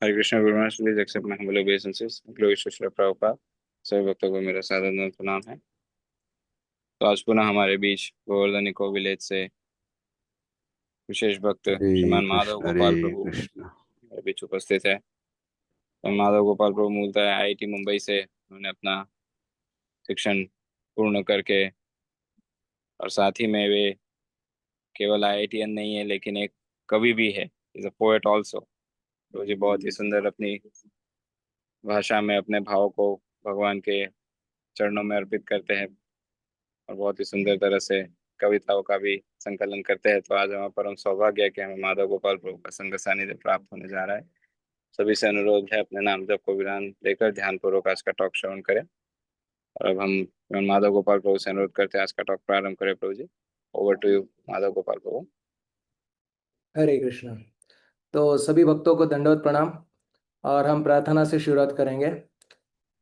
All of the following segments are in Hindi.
हरे कृष्ण गुरुवार please accept my humble obeisances glory Shri Prabhupada. सभी भक्तों को मेरा सादर प्रणाम है। तो आज पुनः हमारे बीच गोवर्धन इको विलेज से विशेष भक्त श्रीमान माधव हरे गोपाल प्रभु कृष्ण। हमारे बीच उपस्थित है। तो माधव गोपाल प्रभु मूलतः आईआईटी मुंबई से उन्होंने अपना शिक्षण पूर्ण करके, और साथ ही में वे केवल आईआईटीएन नहीं है लेकिन एक कवि भी है, इज अ पोएट ऑल्सो। तो जी बहुत ही सुंदर अपनी भाषा में अपने भाव को भगवान के चरणों में अर्पित करते हैं, और बहुत ही सुंदर तरह से कविताओं का भी संकलन करते हैं। तो आज हमारा परम सौभाग्य है कि हमें माधव गोपाल प्रभु का संग सानिध्य प्राप्त होने जा रहा है। सभी से अनुरोध है अपने नाम जप को विराम लेकर ध्यान पूर्वक आज का टॉक श्रवण करें। और अब हम माधव गोपाल प्रभु से अनुरोध करते हैं आज का टॉक प्रारंभ करें। प्रभु जी, over to you Madhav Gopal प्रभु। हरे कृष्ण। तो सभी भक्तों को दंडवत प्रणाम, और हम प्रार्थना से शुरुआत करेंगे।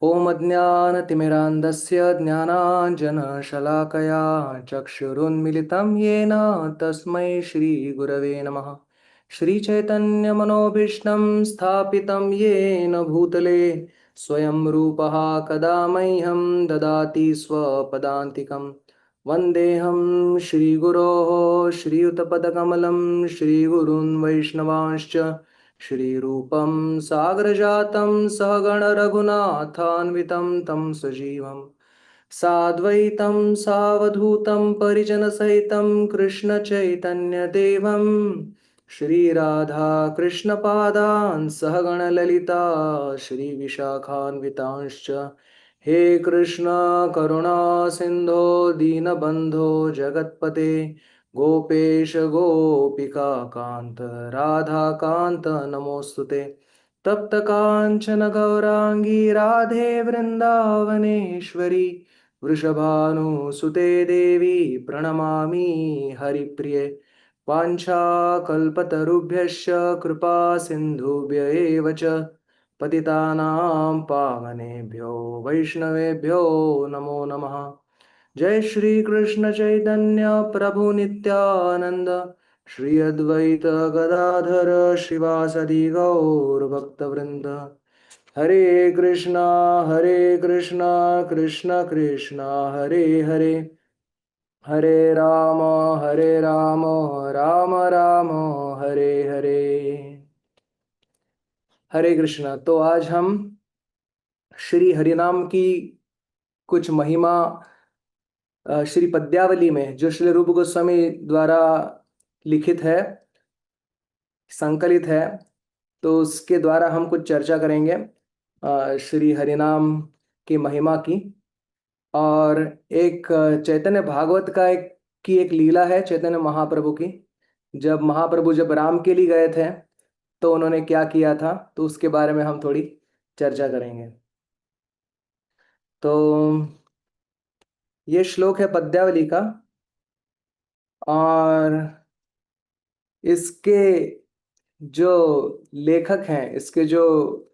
ओम अज्ञानतिमिरान्धस्य ज्ञानाञ्जनशलाकया चक्षुरुन्मिलितं येन तस्मै श्रीगुरवे नमः। श्रीचैतन्यमनोभीष्टं स्थापितं येन भूतले स्वयं रूपः कदा मह्यं ददाति स्वपदान्तिकम्। वन्देऽहं श्रीगुरोः श्रीयुतपदकमलं श्रीगुरून् वैष्णवांश्च श्रीरूपं सागरजातं सहगण रघुनाथान्वितं तं सजीवं साद्वैतं सावधूतं परिजनसहितं कृष्णचैतन्यदेवं श्रीराधा कृष्णपादान् सहगण ललिता श्रीविशाखान्वितांश्च। हे कृष्ण करुणा सिंधो दीनबंधो जगत्पते गोपेश गोपिका कांत राधा कांत नमोस्तुते। तप्त कांचन गौरांगी राधे वृंदावनेश्वरी वृषभानुसुते देवी प्रणमामि हरिप्रिये। वाञ्छाकल्पतरुभ्यश्च कृपा सिन्धुभ्य एव च पतितानां पावनेभ्यो वैष्णवेभ्यो नमो नमः। जय श्री कृष्ण चैतन्य प्रभु नित्यानंद श्री अद्वैत गदाधर श्रीवासदि गौर भक्तवृंद। हरे कृष्णा कृष्ण कृष्णा हरे हरे, हरे राम राम राम हरे हरे। हरे कृष्णा। तो आज हम श्री हरिनाम की कुछ महिमा श्री पद्यावली में, जो श्री रूप गोस्वामी द्वारा लिखित है, संकलित है, तो उसके द्वारा हम कुछ चर्चा करेंगे श्री हरिनाम की महिमा की। और एक चैतन्य भागवत का एक लीला है चैतन्य महाप्रभु की। जब राम के लिए गए थे तो उन्होंने क्या किया था, तो उसके बारे में हम थोड़ी चर्चा करेंगे। तो ये श्लोक है पद्यावली का, और इसके जो लेखक हैं, इसके जो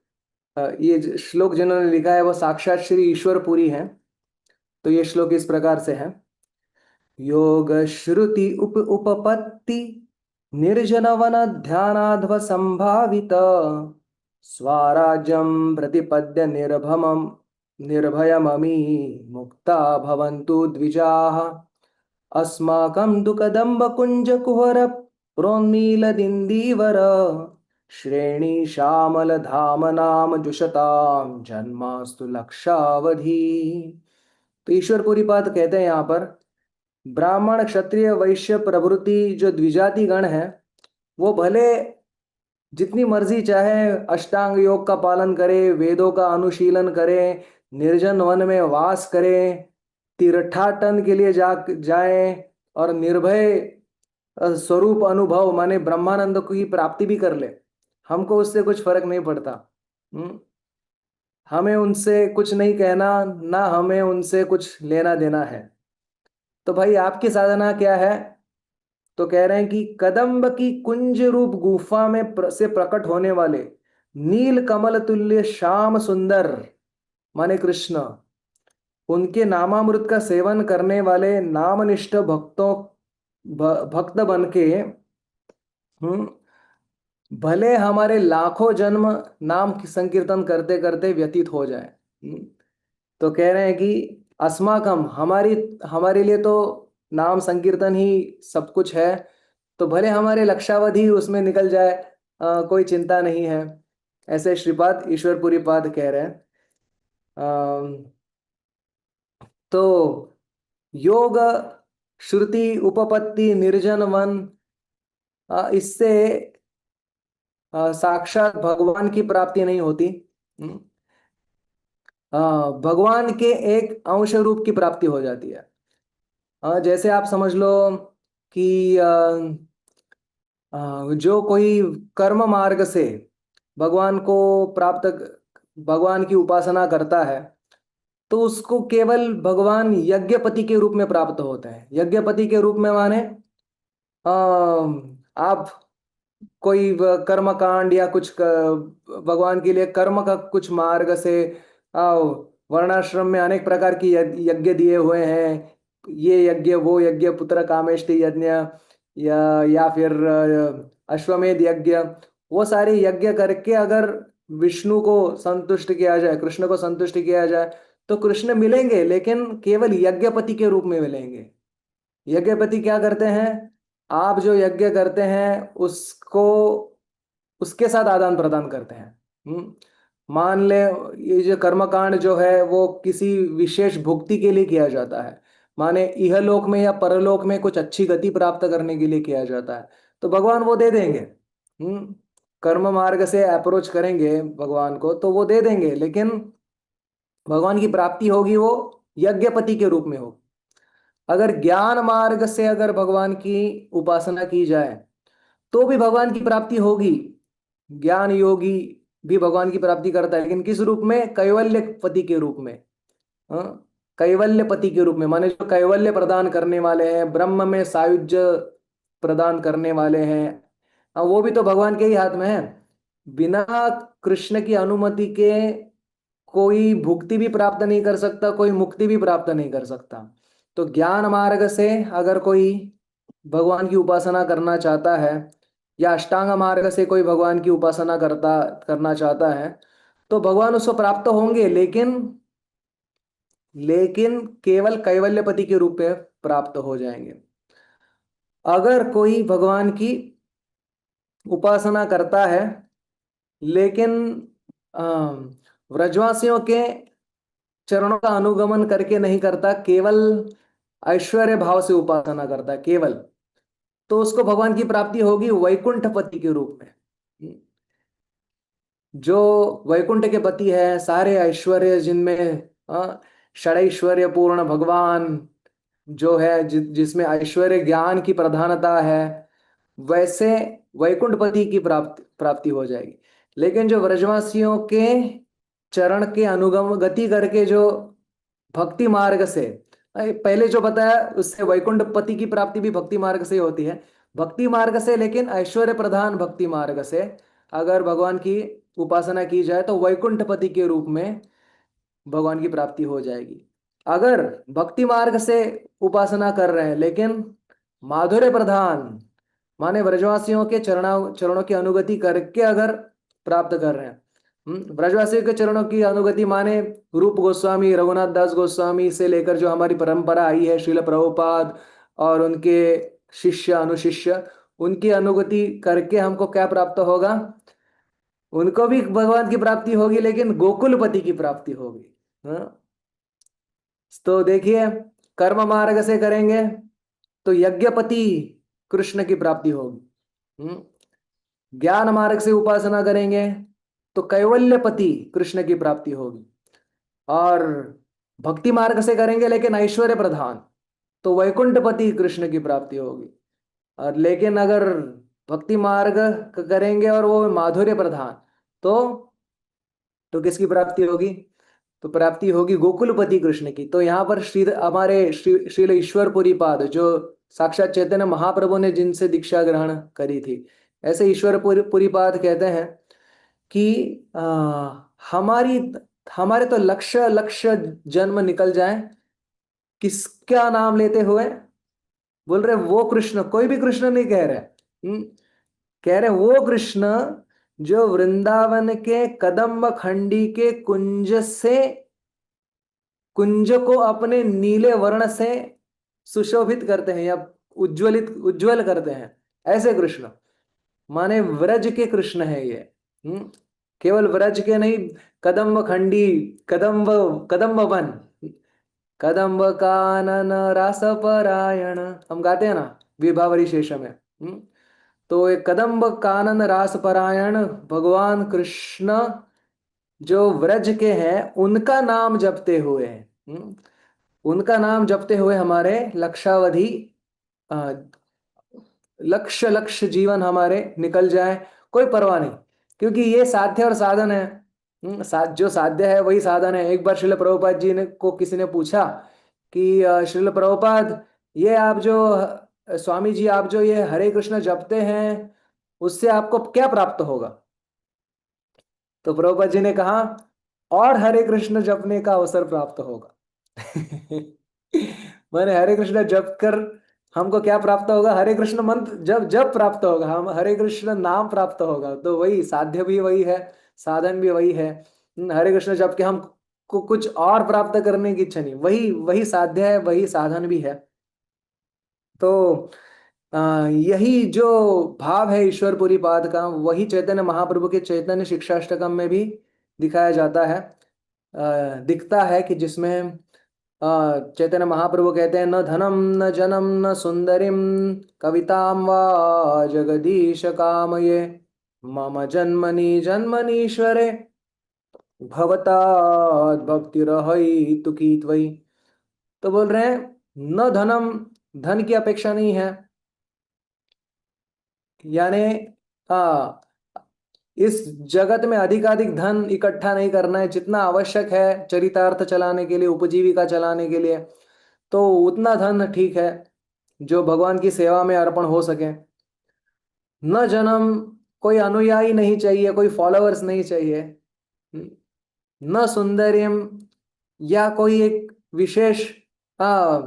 ये श्लोक जिन्होंने लिखा है वो साक्षात श्री ईश्वर पुरी हैं। तो ये श्लोक इस प्रकार से है। योग श्रुति उपपत्ति निर्जन वन ध्यानाध्व संभावित स्वराज्यं प्रतिपद्य निर्भयममी मुक्ता भवन्तु द्विजाः अस्माकं तु कदम्ब कुंज कुहर प्रोन्मीलदिन्दीवर श्रेणी श्यामल धाम नाम जुषताम जन्मास्तु लक्षावधि। तो ईश्वरपुरी पाद कहते हैं यहाँ पर, ब्राह्मण क्षत्रिय वैश्य प्रभृति जो द्विजाति गण है, वो भले जितनी मर्जी चाहे अष्टांग योग का पालन करे, वेदों का अनुशीलन करे, निर्जन वन में वास करे, तीर्थाटन के लिए जाए और निर्भय स्वरूप अनुभव माने ब्रह्मानंद की प्राप्ति भी कर ले, हमको उससे कुछ फर्क नहीं पड़ता। हमें उनसे कुछ नहीं कहना, ना हमें उनसे कुछ लेना देना है। तो भाई आपकी साधना क्या है? तो कह रहे हैं कि कदम्ब की कुंज रूप गुफा में से प्रकट होने वाले नील कमल तुल्य श्याम सुंदर माने कृष्ण, उनके नामामृत का सेवन करने वाले नामनिष्ठ भक्त बन के भले हमारे लाखों जन्म नाम की संकीर्तन करते करते व्यतीत हो जाए। तो कह रहे हैं कि अस्माकम, हमारी हमारे लिए तो नाम संकीर्तन ही सब कुछ है। तो भले हमारे लक्षावधि उसमें निकल जाए, कोई चिंता नहीं है। ऐसे श्रीपाद ईश्वरपुरी पाद कह रहे हैं। अम, तो योग, श्रुति, उपपत्ति, निर्जन वन, इससे साक्षात भगवान की प्राप्ति नहीं होती। हम्म, भगवान के एक अंश रूप की प्राप्ति हो जाती है। जैसे आप समझ लो कि जो कोई कर्म मार्ग से भगवान को प्राप्त, भगवान की उपासना करता है, तो उसको केवल भगवान यज्ञपति के रूप में प्राप्त होते हैं। यज्ञपति के रूप में माने आप कोई कर्म कांड या कुछ भगवान के लिए कर्म का कुछ मार्ग से, आओ, वर्णाश्रम में अनेक प्रकार की यज्ञ दिए हुए हैं। ये यज्ञ, वो यज्ञ, पुत्र कामेष्टि यज्ञ, या फिर अश्वमेध यज्ञ, वो सारे यज्ञ करके अगर विष्णु को संतुष्ट किया जाए, कृष्ण को संतुष्ट किया जाए, तो कृष्ण मिलेंगे, लेकिन केवल यज्ञपति के रूप में मिलेंगे। यज्ञपति क्या करते हैं? आप जो यज्ञ करते हैं उसको, उसके साथ आदान प्रदान करते हैं। मान ले, ये जो कर्मकांड जो है वो किसी विशेष भुक्ति के लिए किया जाता है, माने इहलोक में या परलोक में कुछ अच्छी गति प्राप्त करने के लिए किया जाता है, तो भगवान वो दे देंगे। कर्म मार्ग से अप्रोच करेंगे भगवान को तो वो दे देंगे, लेकिन भगवान की प्राप्ति होगी वो यज्ञपति के रूप में होगी। अगर ज्ञान मार्ग से अगर भगवान की उपासना की जाए तो भी भगवान की प्राप्ति होगी। ज्ञान योगी भी भगवान की प्राप्ति करता है, लेकिन किस रूप में? कैवल्य पति के रूप में। हाँ, कैवल्य पति के रूप में, माने जो कैवल्य प्रदान करने वाले हैं, ब्रह्म में सायुज्य प्रदान करने वाले हैं। वो भी तो भगवान के ही हाथ में है। बिना कृष्ण की अनुमति के कोई भुक्ति भी प्राप्त नहीं कर सकता, कोई मुक्ति भी प्राप्त नहीं कर सकता। तो ज्ञान मार्ग से अगर कोई भगवान की उपासना करना चाहता है, या अष्टांग मार्ग से कोई भगवान की उपासना करना चाहता है, तो भगवान उसको प्राप्त होंगे, लेकिन केवल कैवल्यपति के रूप में प्राप्त हो जाएंगे। अगर कोई भगवान की उपासना करता है, लेकिन व्रजवासियों के चरणों का अनुगमन करके नहीं करता, केवल ऐश्वर्य भाव से उपासना करता है केवल, तो उसको भगवान की प्राप्ति होगी वैकुंठपति के रूप में। जो वैकुंठ के पति है, सारे ऐश्वर्य जिनमें, षडैश्वर्य पूर्ण भगवान जो है, जिसमें ऐश्वर्य ज्ञान की प्रधानता है, वैसे वैकुंठपति की प्राप्ति हो जाएगी। लेकिन जो व्रजवासियों के चरण के अनुगम गति करके जो भक्ति मार्ग से, पहले जो बताया उससे वैकुंठपति की प्राप्ति भी भक्ति मार्ग से होती है। भक्ति मार्ग से, लेकिन ऐश्वर्य प्रधान भक्ति मार्ग से अगर भगवान की उपासना की जाए तो वैकुंठपति के रूप में भगवान की प्राप्ति हो जाएगी। अगर भक्ति मार्ग से उपासना कर रहे हैं, लेकिन माधुर्य प्रधान, माने व्रजवासियों के चरणों चरणों की अनुगति करके अगर प्राप्त कर रहे हैं, ब्रजवासियों के चरणों की अनुगति माने रूप गोस्वामी, रघुनाथ दास गोस्वामी से लेकर जो हमारी परंपरा आई है, श्रील प्रभुपाद और उनके शिष्य अनुशिष्य, उनकी अनुगति करके हमको क्या प्राप्त होगा? उनको भी भगवान की प्राप्ति होगी, लेकिन गोकुलपति की प्राप्ति होगी। हाँ, तो देखिए, कर्म मार्ग से करेंगे तो यज्ञपति कृष्ण की प्राप्ति होगी। ज्ञान मार्ग से उपासना करेंगे तो कैवल्यपति कृष्ण की प्राप्ति होगी। और भक्ति मार्ग से करेंगे लेकिन ऐश्वर्य प्रधान, तो वैकुंठपति कृष्ण की प्राप्ति होगी। और लेकिन अगर भक्ति मार्ग करेंगे और वो माधुर्य प्रधान, तो किसकी प्राप्ति होगी? तो प्राप्ति होगी गोकुलपति कृष्ण की। तो यहाँ पर हमारे श्रील ईश्वरपुरी पाद, जो साक्षात चैतन्य महाप्रभु ने जिनसे दीक्षा ग्रहण करी थी, ऐसे ईश्वरपुरी पाद कहते हैं कि हमारी हमारे तो लक्ष्य लक्ष्य जन्म निकल जाए, किसका नाम लेते हुए? बोल रहे वो कृष्ण, कोई भी कृष्ण नहीं कह रहे। कह रहे वो कृष्ण जो वृंदावन के कदम्ब खंडी के कुंज को अपने नीले वर्ण से सुशोभित करते हैं या उज्जवल करते हैं, ऐसे कृष्ण। माने व्रज के कृष्ण है ये। हम्म केवल व्रज के नहीं, कदम्ब खंडी, कदम्ब कदम्ब वन, कदम्ब कानन रास परायण, हम गाते हैं ना विभावरी शेष में। तो एक कदम्ब कानन रास परायण भगवान कृष्ण जो व्रज के हैं उनका नाम जपते हुए, उनका नाम जपते हुए हमारे लक्षावधि अ, लक्ष्य लक्ष्य जीवन हमारे निकल जाए, कोई परवाह नहीं, क्योंकि ये साध्य और साधन है। जो साध्य है वही साधन है। एक बार श्रील प्रभुपाद जी ने को किसी ने पूछा कि श्रील प्रभुपाद, ये आप जो स्वामी जी आप जो ये हरे कृष्ण जपते हैं उससे आपको क्या प्राप्त होगा? तो प्रभुपाद जी ने कहा, और हरे कृष्ण जपने का अवसर प्राप्त होगा। मैंने हरे कृष्ण जप कर हमको क्या प्राप्त होगा? हरे कृष्ण मंत्र जब जब प्राप्त होगा, हम हरे कृष्ण नाम प्राप्त होगा। तो वही साध्य भी वही है, साधन भी वही है। हरे कृष्ण जप के हम को कुछ और प्राप्त करने की इच्छा नहीं, वही वही साध्य है, वही साधन भी है। तो यही जो भाव है ईश्वरपुरी पाद का, वही चैतन्य महाप्रभु के चैतन्य शिक्षाष्टकम में भी दिखाया जाता है, दिखता है कि जिसमें चैतन्य महाप्रभु कहते हैं, न धनम न जनम न सुंदरिम कविताम वा जगदीश कामये मम जन्मनि जन्मनीश्वरे भवताद भक्तिरहितु की त्वयि। तो बोल रहे हैं न धनम, धन की अपेक्षा नहीं है, यानी हाँ, इस जगत में अधिकाधिक धन इकट्ठा नहीं करना है, जितना आवश्यक है चरितार्थ चलाने के लिए, उपजीविका चलाने के लिए, तो उतना धन ठीक है जो भगवान की सेवा में अर्पण हो सके। न जन्म, कोई अनुयायी नहीं चाहिए, कोई फॉलोअर्स नहीं चाहिए। न सुंदर्यम, या कोई एक विशेष आ,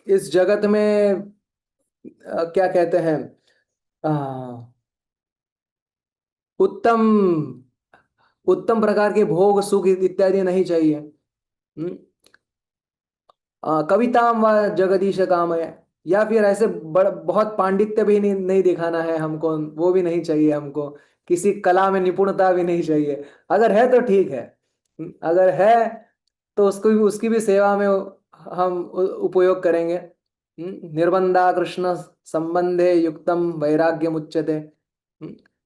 इस जगत में क्या कहते हैं, आ, उत्तम उत्तम प्रकार के भोग सुख इत्यादि नहीं चाहिए। कविताम व जगदीश काम है, या फिर ऐसे बहुत पांडित्य भी नहीं दिखाना है हमको, वो भी नहीं चाहिए हमको। किसी कला में निपुणता भी नहीं चाहिए। अगर है तो ठीक है, अगर है तो उसको भी, उसकी भी सेवा में हम उपयोग करेंगे। निर्बंधा कृष्ण संबंधे युक्तम वैराग्य मुच्यते।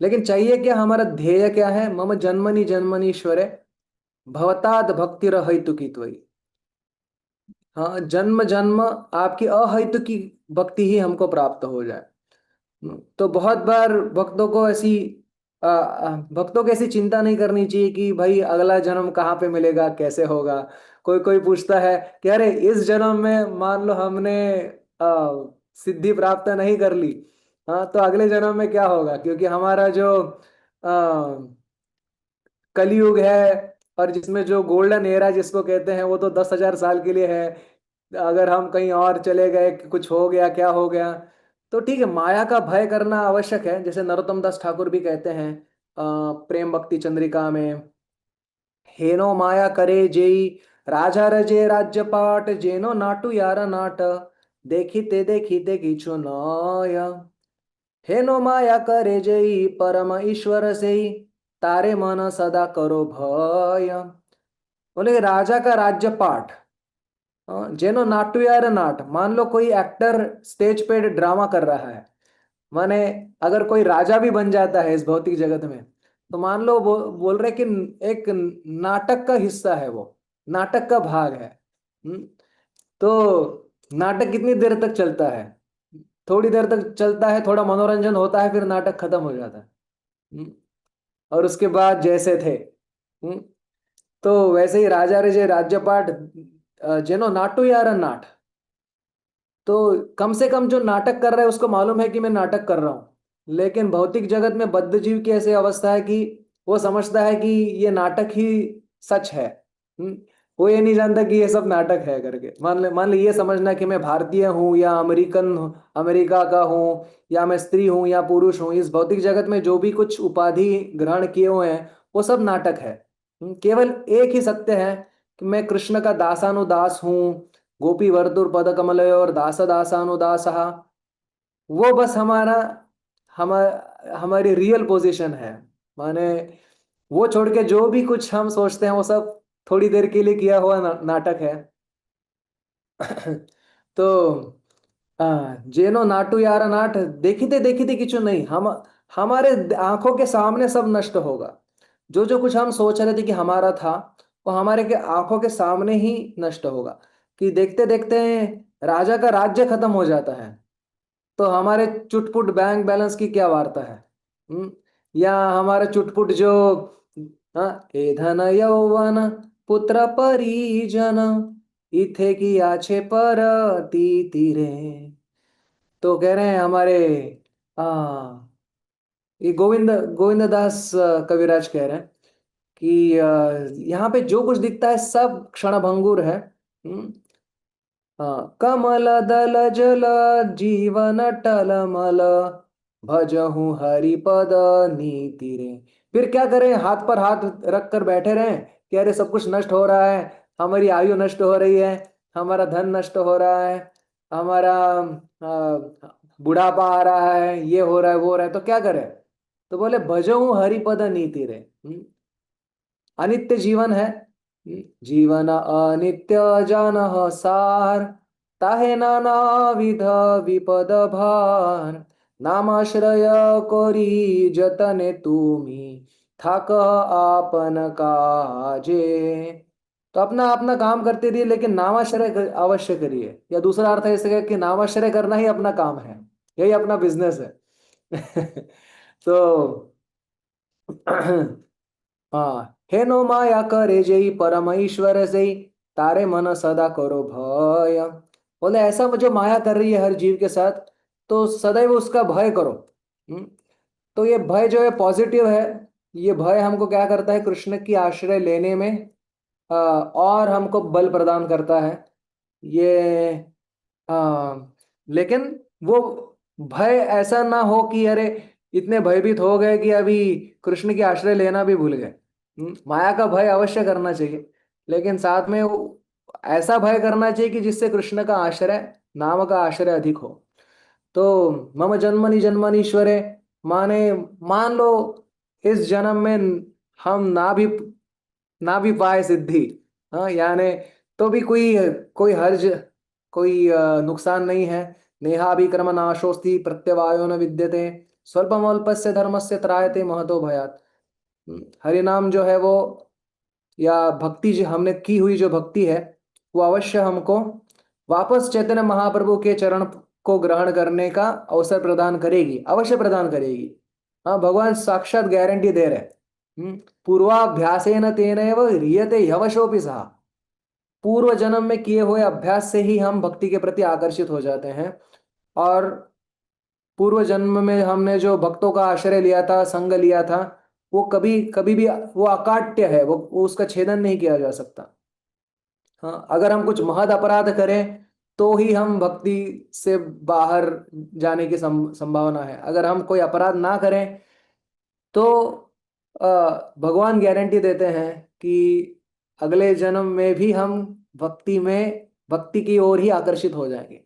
लेकिन चाहिए क्या, हमारा ध्येय क्या है? मम जन्मनि जन्मनीश्वरे भवताद भक्ति रहितु की त्वयि। हाँ, जन्म जन्म आपकी अहैतु की भक्ति ही हमको प्राप्त हो जाए। तो बहुत बार भक्तों को ऐसी चिंता नहीं करनी चाहिए कि भाई अगला जन्म कहाँ पे मिलेगा, कैसे होगा। कोई कोई पूछता है कि अरे इस जन्म में मान लो हमने सिद्धि प्राप्त नहीं कर ली, हाँ तो अगले जन्म में क्या होगा? क्योंकि हमारा जो कलयुग है, और जिसमें जो गोल्डन एरा जिसको कहते हैं वो तो 10,000 साल के लिए है। अगर हम कहीं और चले गए, कुछ हो गया, क्या हो गया, तो ठीक है, माया का भय करना आवश्यक है। जैसे नरोत्तम दास ठाकुर भी कहते हैं प्रेम भक्ति चंद्रिका में, हेनो माया करे जेई राजा रजे राज्य पाट जेनो नाटू यारा नाट देखिते देखिते किछु नय, हेनो माया करे जई परम ईश्वर से तारे मन सदा करो भय। बोले राजा का राज्य पाठ, जेनो नाटू यार नाट, मान लो कोई एक्टर स्टेज पे ड्रामा कर रहा है, माने अगर कोई राजा भी बन जाता है इस भौतिक जगत में, तो मान लो बोल रहे कि एक नाटक का हिस्सा है वो, नाटक का भाग है। तो नाटक कितनी देर तक चलता है? थोड़ी देर तक चलता है, थोड़ा मनोरंजन होता है, फिर नाटक खत्म हो जाता है। हम्म, और उसके बाद जैसे थे। हम्म, तो वैसे ही राजा रजे राज्यपाठ जेनो नाटू यार नाट। तो कम से कम जो नाटक कर रहा है उसको मालूम है कि मैं नाटक कर रहा हूं, लेकिन भौतिक जगत में बद्ध जीव की ऐसी अवस्था है कि वो समझता है कि ये नाटक ही सच है। वो ये नहीं जानता कि ये सब नाटक है करके। मान ले ये समझना कि मैं भारतीय हूँ या अमेरिकन, अमेरिका का हूँ, या मैं स्त्री हूँ या पुरुष हूँ, इस भौतिक जगत में जो भी कुछ उपाधि ग्रहण किए हुए हैं वो सब नाटक है। केवल एक ही सत्य है कि मैं कृष्ण का दासानुदास हूँ। गोपी वर्तुर पद कमलयो और दास दासानुदास, वो बस हमारा हमारी रियल पोजीशन है। माने वो छोड़ के जो भी कुछ हम सोचते हैं वो सब थोड़ी देर के लिए किया हुआ नाटक है। तो जेनो नाटू यार नाट, देखते देखते किचु नहीं, हम हमारे आंखों के सामने सब नष्ट होगा। जो जो कुछ हम सोच रहे थे कि हमारा था वो हमारे के आंखों के सामने ही नष्ट होगा। कि देखते देखते राजा का राज्य खत्म हो जाता है, तो हमारे चुटपुट बैंक बैलेंस की क्या वार्ता है। या हमारे चुटपुट जो ए धन यौवन पुत्र परिजन इथे की आछे पर तीरे। तो कह रहे हैं हमारे आ, ये गोविंद दास कविराज कह रहे हैं कि यहाँ पे जो कुछ दिखता है सब क्षणभंगुर है। हाँ, कमल दल जल जीवन टलमल भजहु हरिपद नीति रे। फिर क्या करें, हाथ पर हाथ रख कर बैठे रहें कि अरे सब कुछ नष्ट हो रहा है, हमारी आयु नष्ट हो रही है, हमारा धन नष्ट हो रहा है, हमारा बुढ़ापा आ रहा है, ये हो रहा है वो हो रहा है, तो क्या करें। तो बोले भजहु हरिपद नीति रे। अनित्य जीवन है। जीवन अनित्य जन सार, ताहे नाना विध विपद भार, नामाश्रय करी जतने तुमी थाक आपन काजे। तो अपना अपना काम करते रहिए लेकिन नामाश्रय अवश्य करिए। या दूसरा अर्थ है इसका कि नामाश्रय करना ही अपना काम है, यही अपना बिजनेस है। तो हाँ, हे नो माया करे जई परम ईश्वर जई, तारे मन सदा करो भय। बोले ऐसा जो माया कर रही है हर जीव के साथ, तो सदैव उसका भय करो। हम्म, तो ये भय जो है पॉजिटिव है। ये भय हमको क्या करता है, कृष्ण की आश्रय लेने में और हमको बल प्रदान करता है। ये लेकिन वो भय ऐसा ना हो कि अरे इतने भयभीत हो गए कि अभी कृष्ण की आश्रय लेना भी भूल गए। माया का भय अवश्य करना चाहिए, लेकिन साथ में ऐसा भय करना चाहिए कि जिससे कृष्ण का आश्रय, नाम का आश्रय अधिक हो। तो मम जन्मनि जन्मनीश्वरे, माने मान लो इस जन्म में हम ना भी पाए सिद्धि, हाँ यानी, तो भी कोई कोई हर्ज, कोई नुकसान नहीं है। नेहाभिक्रम नाशोस्ति प्रत्यवायो न विद्यते, स्वल्पमल्पस्य धर्मस्य त्रायते महतो भयात्। हरि नाम जो है वो, या भक्ति जो हमने की हुई जो भक्ति है, वो अवश्य हमको वापस चैतन्य महाप्रभु के चरण को ग्रहण करने का अवसर प्रदान करेगी, अवश्य प्रदान करेगी। हाँ, भगवान साक्षात गारंटी दे रहे हैं। पूर्वाभ्यासेन तेनैव ह्रियते ह्यवशोऽपि सः। पूर्व जन्म में किए हुए अभ्यास से ही हम भक्ति के प्रति आकर्षित हो जाते हैं। और पूर्व जन्म में हमने जो भक्तों का आश्रय लिया था, संग लिया था, वो कभी कभी भी वो अकाट्य है, वो उसका छेदन नहीं किया जा सकता। हाँ, अगर हम कुछ महद अपराध करें तो ही हम भक्ति से बाहर जाने की संभावना है। अगर हम कोई अपराध ना करें तो भगवान गारंटी देते हैं कि अगले जन्म में भी हम भक्ति की ओर ही आकर्षित हो जाएंगे।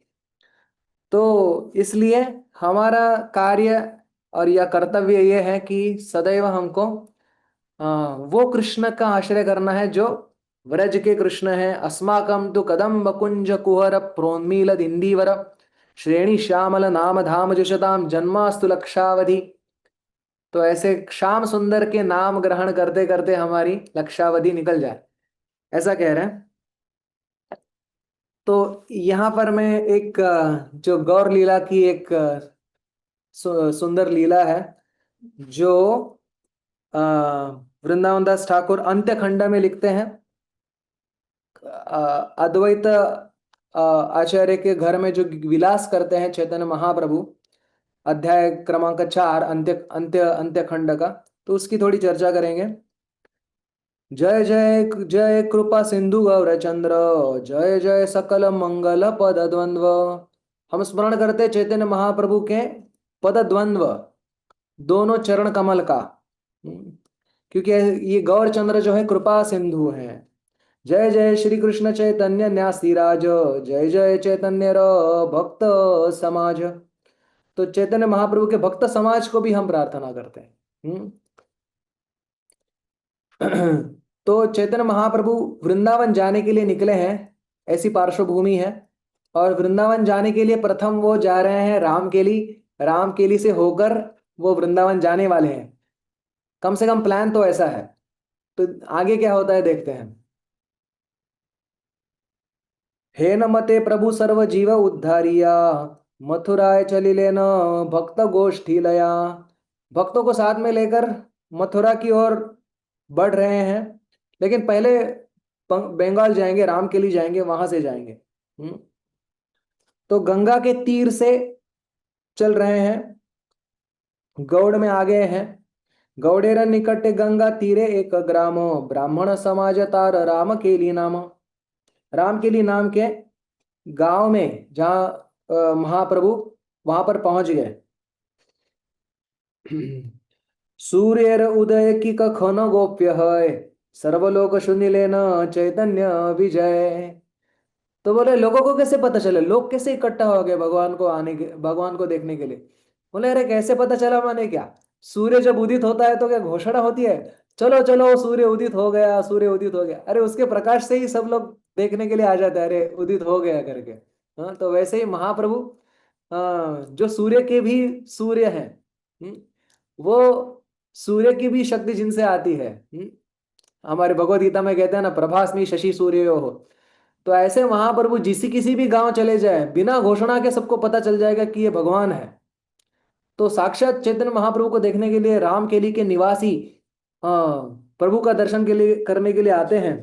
तो इसलिए हमारा कार्य और यह कर्तव्य ये है कि सदैव हमको वो कृष्ण का आश्रय करना है जो व्रज के कृष्ण है। अस्माकं तु कदम्ब कुंज कुहर प्रोन्मीलद इंदीवर, श्रेणी श्यामल नाम धाम जुषताम जन्मास्तु लक्षावधि। तो ऐसे श्याम सुंदर के नाम ग्रहण करते करते हमारी लक्षावधि निकल जाए, ऐसा कह रहे हैं। तो यहाँ पर मैं एक जो गौर लीला की एक सुंदर लीला है, जो अ, वृंदावन दास ठाकुर अंत्य खंड में लिखते हैं। अद्वैत आचार्य के घर में जो विलास करते हैं चैतन्य महाप्रभु, अध्याय क्रमांक 4, अंत्य अंत्य अंत्य खंड का, तो उसकी थोड़ी चर्चा करेंगे। जय जय जय कृपा सिंधु गौरचंद्र, जय जय सकल मंगल पद द्वंद्व। हम स्मरण करते चैतन्य महाप्रभु के पद द्वंद्व, दोनों चरण कमल का। क्योंकि ये गौरचंद्र जो है कृपा सिंधु है। जय जय श्री कृष्ण चैतन्य न्यासीराज, जय जय चैतन्य भक्त समाज। तो चैतन्य महाप्रभु के भक्त समाज को भी हम प्रार्थना करते हैं। तो चैतन्य महाप्रभु वृंदावन जाने के लिए निकले हैं, ऐसी पार्श्वभूमि है। और वृंदावन जाने के लिए प्रथम वो जा रहे हैं रामकेली, रामकेली से होकर वो वृंदावन जाने वाले हैं। कम से कम प्लान तो ऐसा है। तो आगे क्या होता है देखते हैं। हे नमते प्रभु सर्व जीव उद्धारिया, मथुराय चलिले न भक्त गोष्ठी लया। भक्तों को साथ में लेकर मथुरा की ओर बढ़ रहे हैं, लेकिन पहले बंगाल जाएंगे, राम के लिए जाएंगे, वहां से जाएंगे। तो गंगा के तीर से चल रहे हैं, गौड़ में आ गए हैं। गौड़ेर निकट गंगा तीरे एक ग्राम, ब्राह्मण समाज तार राम केली नाम। राम केली नाम के गांव में जहाँ महाप्रभु वहां पर पहुंच गए। सूर्यर उदय की कखन गोप्य है, सर्वलोक सुनिले न चैतन्य विजय। तो बोले लोगों को कैसे पता चले, लोग कैसे इकट्ठा हो गए भगवान को आने के, भगवान को देखने के लिए। बोले अरे कैसे पता चला, माने क्या, सूर्य जब उदित होता है तो क्या घोषणा होती है, चलो चलो सूर्य उदित हो गया, सूर्य उदित हो गया। अरे उसके प्रकाश से ही सब लोग देखने के लिए आ जाते हैं, अरे उदित हो गया करके। हाँ, तो वैसे ही महाप्रभु जो सूर्य के भी सूर्य हैं, वो सूर्य की भी शक्ति जिनसे आती है। हमारे भगवत गीता में कहते हैं ना, प्रभास्मि शशि सूर्य हो। तो ऐसे महाप्रभु जिसी किसी भी गांव चले जाए, बिना घोषणा के सबको पता चल जाएगा कि ये भगवान है। तो साक्षात चैतन्य महाप्रभु को देखने के लिए रामकेली के निवासी अ, प्रभु का दर्शन के लिए करने के लिए आते हैं।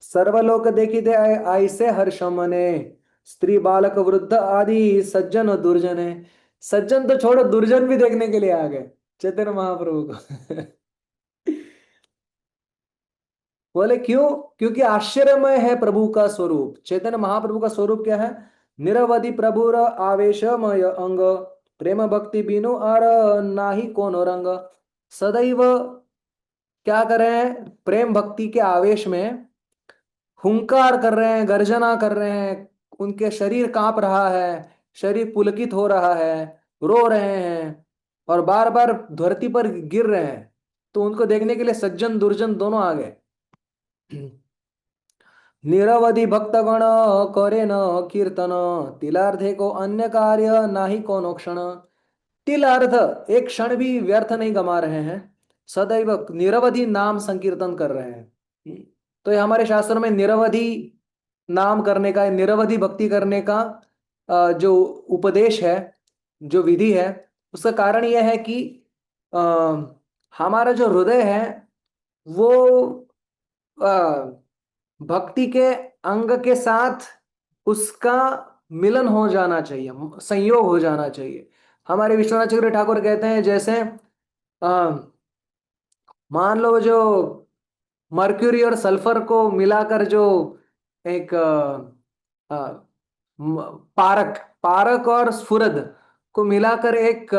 सर्वलोक देखिते ऐसे हर्ष मने, स्त्री बालक वृद्ध आदि सज्जन दुर्जन। सज्जन तो छोड़ो, दुर्जन भी देखने के लिए आ गए चैतन्य महाप्रभु को। बोले क्यों, क्योंकि आश्चर्यमय है प्रभु का स्वरूप। चैतन्य महाप्रभु का स्वरूप क्या है, निरवधि प्रभुर आवेशमय अंग, प्रेम भक्ति बिनु आर नाही कोनो रंग। सदैव क्या कर रहे हैं, प्रेम भक्ति के आवेश में हुंकार कर रहे हैं, गर्जना कर रहे हैं। उनके शरीर कांप रहा है, शरीर पुलकित हो रहा है, रो रहे हैं और बार बार धरती पर गिर रहे हैं। तो उनको देखने के लिए सज्जन दुर्जन दोनों आ गए। निरवधि भक्तगण करे न कीर्तन, तिलार्धे को अन्य कार्य नाही कोनो क्षण। तिलार्ध, एक क्षण भी व्यर्थ नहीं गमा रहे हैं, सदैव निरवधि नाम संकीर्तन कर रहे हैं। तो ये हमारे शास्त्रों में निरवधि नाम करने का, निरवधि भक्ति करने का जो उपदेश है, जो विधि है, उसका कारण यह है कि अ, हमारा जो हृदय है वो भक्ति के अंग के साथ उसका मिलन हो जाना चाहिए, संयोग हो जाना चाहिए। हमारे विश्वनाथ चक्र ठाकुर कहते हैं जैसे मान लो जो मर्क्यूरी और सल्फर को मिलाकर जो एक पारक, पारक और स्फुरद को मिलाकर एक